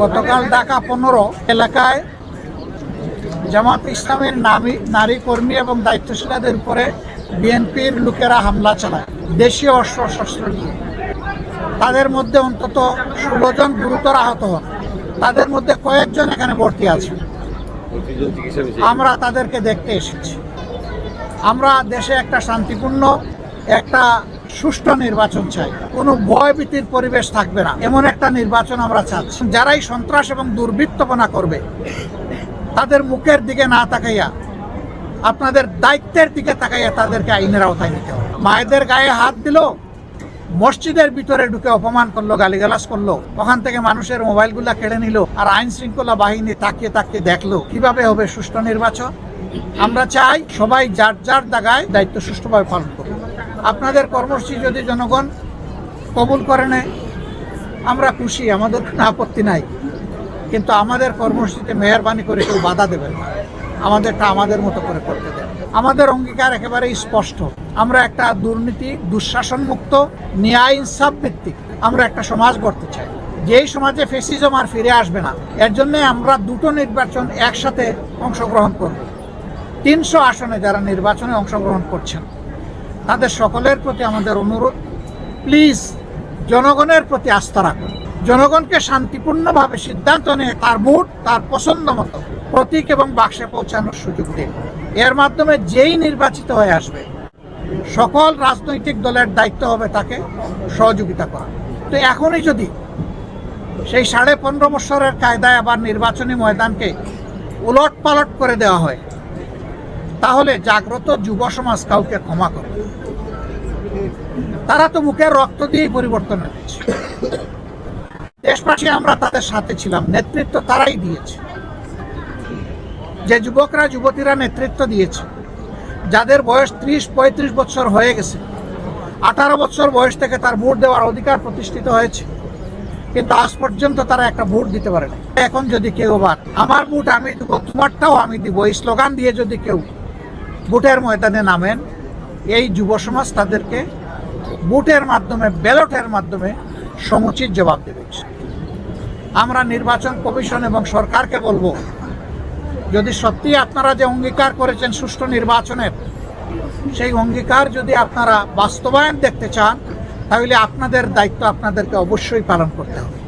গতকাল ঢাকা 15 এলাকায় জামাত ইসলামের নারী কর্মী এবং দায়িত্বশীলদের উপরে বিএনপির লোকেরা হামলা চালায় দেশীয় অস্ত্র নিয়ে। তাদের মধ্যে অন্তত 16 জন গুরুতর আহত হন। তাদের মধ্যে কয়েকজন এখানে ভর্তি আছে। আমরা তাদেরকে দেখতে এসেছি। আমরা দেশে একটা শান্তিপূর্ণ একটা সুষ্ঠু নির্বাচন চাই, কোনো ভয়ভীতির পরিবেশ থাকবে না, এমন একটা নির্বাচন আমরা চাচ্ছি। যারাই সন্ত্রাস এবং দুর্বৃত্তপনা করবে তাদের মুখের দিকে না তাকাইয়া আপনাদের দায়িত্বের দিকে তাকাইয়া তাদেরকে আইনের আওতায় নিতে হবে। মায়েদের গায়ে হাত দিল, মসজিদের ভিতরে ঢুকে অপমান করলো, গালিগালাজ করলো, ওখান থেকে মানুষের মোবাইলগুলা কেড়ে নিল, আর আইন শৃঙ্খলা বাহিনী তাকিয়ে তাকিয়ে দেখলো। কিভাবে হবে সুষ্ঠু নির্বাচন? আমরা চাই সবাই যার যার জায়গায় দায়িত্ব সুষ্ঠুভাবে পালন করবে। আপনাদের কর্মসূচি যদি জনগণ কবুল করে নেয় আমরা খুশি, আমাদের কোনো আপত্তি নাই, কিন্তু আমাদের কর্মসূচিতে মেহরবানি করে কেউ বাধা দেবেন না। আমাদেরটা আমাদের মতো করে করতে দেন। আমাদের অঙ্গীকার একেবারেই স্পষ্ট। আমরা একটা দুর্নীতি দুঃশাসন মুক্ত ন্যায় ইনসাফ ভিত্তিক আমরা একটা সমাজ গড়তে চাই, যেই সমাজে ফ্যাসিজম আর ফিরে আসবে না। এর জন্য আমরা দুটো নির্বাচন একসাথে অংশগ্রহণ করব। 300 আসনে যারা নির্বাচনে অংশগ্রহণ করছেন তাদের সকলের প্রতি আমাদের অনুরোধ, প্লিজ জনগণের প্রতি আস্থা রাখুন। জনগণকে শান্তিপূর্ণভাবে সিদ্ধান্ত নিয়ে তার ভোট তার পছন্দ মতো প্রতীক এবং বাক্সে পৌঁছানোর সুযোগ দিন। এর মাধ্যমে যেই নির্বাচিত হয়ে আসবে সকল রাজনৈতিক দলের দায়িত্ব হবে তাকে সহযোগিতা করা। তো এখনই যদি সেই 15.5 বছরের কায়দায় আবার নির্বাচনী ময়দানকে উলট পালট করে দেওয়া হয় তাহলে জাগ্রত যুব সমাজ কাউকে ক্ষমা করবে। তারা তো মুখের রক্ত দিয়েই পরিবর্তন এনেছে। দেশবাসী আমরা তাদের সাথে ছিলাম, নেতৃত্ব তারাই দিয়েছে। যে যুবকরা যুবতীরা নেতৃত্ব দিয়েছে, যাদের বয়স 30-35 বছর হয়ে গেছে, 18 বছর বয়স থেকে তার ভোট দেওয়ার অধিকার প্রতিষ্ঠিত হয়েছে, কিন্তু আজ পর্যন্ত তারা একটা ভোট দিতে পারে না। এখন যদি কেউ আবার আমার ভোট আমি দিব, তোমারটাও আমি দিব, এই স্লোগান দিয়ে যদি কেউ ভোটের ময়দানে নামেন, এই যুব সমাজ তাদেরকে ভোটের মাধ্যমে ব্যালটের মাধ্যমে সমুচিত জবাব দেবে। আমরা নির্বাচন কমিশন এবং সরকারকে বলবো, যদি সত্যি আপনারা যে অঙ্গীকার করেছেন সুষ্ঠু নির্বাচনের, সেই অঙ্গীকার যদি আপনারা বাস্তবায়ন দেখতে চান তাহলে আপনাদের দায়িত্ব আপনাদেরকে অবশ্যই পালন করতে হবে।